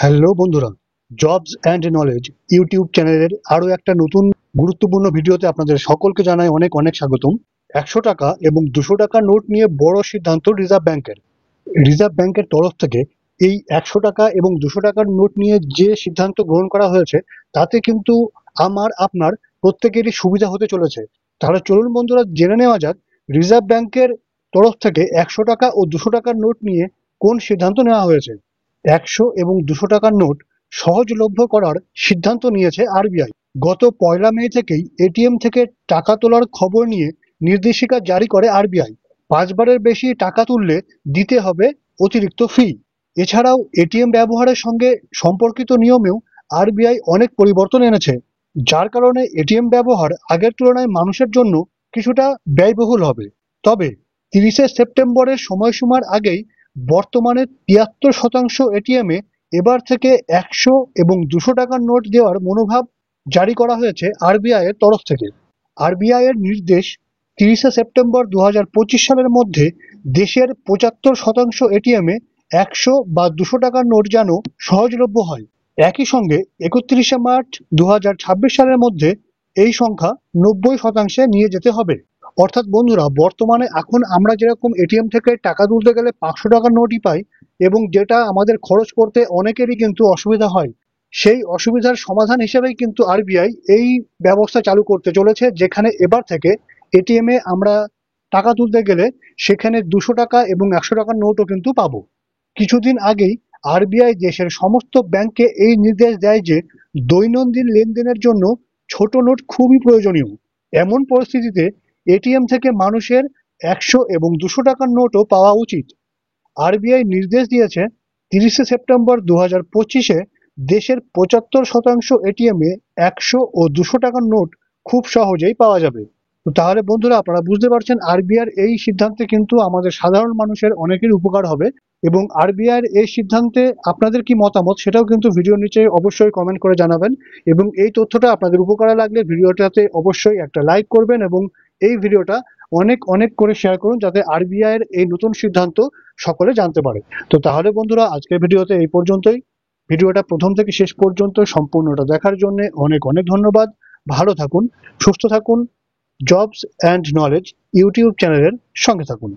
Hello বন্ধুরা, jobs and knowledge YouTube চ্যানেলের আরও একটা নতুন গুরুত্বপূর্ণ ভিডিওতে আপনাদের সকলকে জানাই অনেক অনেক স্বাগতম। 100 টাকা এবং 200 টাকার নোট নিয়ে বড় সিদ্ধান্ত রিজার্ভ ব্যাংকের তরফ থেকে এই 100 টাকা এবং 200 টাকার নোট নিয়ে যে সিদ্ধান্ত গ্রহণ করা হয়েছে তাতে কিন্তু আপনার প্রত্যেকেরই সুবিধা হতে চলেছে। তাহলে চলুন বন্ধুরা, জেনে নেওয়া যাক রিজার্ভ ব্যাংকের তরফ থেকে 100 টাকা ও 200 টাকার নোট নিয়ে কোন সিদ্ধান্ত নেওয়া হয়েছে। 100 এবং 200 টাকার নোট সহজলভ্য করার সিদ্ধান্ত নিয়েছে আরবিআই। গত 1 মে থেকেই এটিএম থেকে টাকা তোলার খবর নিয়ে নির্দেশিকা জারি করে আরবিআই। 5বারের বেশি টাকা তুললে দিতে হবে অতিরিক্ত ফি। এছাড়াও এটিএম ব্যবহারের সঙ্গে সম্পর্কিত নিয়মেও আরবিআই অনেক পরিবর্তন এনেছে, যার কারণে এটিএম ব্যবহার আগের তুলনায় মানুষের জন্য কিছুটা ব্যয়বহুল হবে। তবে 30শে সেপ্টেম্বরের সময়সীমার আগেই বর্তমানে 73% এটিএমে এবার থেকে 100 এবং 200 টাকার নোট দেওয়ার মনোভাব জারি করা হয়েছে আরবিআই এর তরফ থেকে। আরবিআই এর নির্দেশ, 30শে সেপ্টেম্বর 2025 সালের মধ্যে দেশের 75% এটিএমে 100 বা 200 টাকার নোট যেন সহজলভ্য হয়। একই সঙ্গে 31শে মার্চ 2026 সালের মধ্যে এই সংখ্যা 90% নিয়ে যেতে হবে। অর্থাৎ বন্ধুরা, বর্তমানে এখন আমরা যেরকম এটিএম থেকে টাকা তুলতে গেলে 500 টাকার নোটই পাই এবং যেটা আমাদের খরচ করতে অনেকেরই কিন্তু অসুবিধা হয়, সেই অসুবিধার সমাধান হিসেবেই কিন্তু আরবিআই এই ব্যবস্থা চালু করতে চলেছে, যেখানে এবার থেকে এটিএমে আমরা টাকা তুলতে গেলে সেখানে 200 টাকা এবং 100 টাকার নোটও কিন্তু পাবো। কিছুদিন আগেই আরবিআই দেশের সমস্ত ব্যাংককে এই নির্দেশ দেয় যে দৈনন্দিন লেনদেনের জন্য ছোট নোট খুবই প্রয়োজনীয়। এমন পরিস্থিতিতে এটিএম থেকে মানুষের 100 এবং 200 টাকার নোটও পাওয়া উচিত। আরবিআই নির্দেশ দিয়েছে 30শে সেপ্টেম্বর 2025-এ দেশের 75% এটিএমে 100 ও 200 টাকার নোট খুব সহজেই পাওয়া যাবে। তো তাহলে বন্ধুরা, আপনারা বুঝতে পারছেন আরবিআইয়ের এই সিদ্ধান্তে কিন্তু আমাদের সাধারণ মানুষের অনেকের উপকার হবে। এবং আরবিআইয়ের এই সিদ্ধান্তে আপনাদের কি মতামত সেটাও কিন্তু ভিডিওর নিচে অবশ্যই কমেন্ট করে জানাবেন। এবং এই তথ্যটা আপনাদের উপকারে লাগলে ভিডিওটাতে অবশ্যই একটা লাইক করবেন এবং এই ভিডিওটা অনেক অনেক করে শেয়ার করুন, যাতে আরবিআইয়ের এই নতুন সিদ্ধান্ত সকলে জানতে পারে। তো তাহলে বন্ধুরা, আজকের ভিডিওতে এই পর্যন্তই। ভিডিওটা প্রথম থেকে শেষ পর্যন্ত সম্পূর্ণটা দেখার জন্য অনেক অনেক ধন্যবাদ। ভালো থাকুন, সুস্থ থাকুন, জবস অ্যান্ড নলেজ ইউটিউব চ্যানেলের সঙ্গে থাকুন।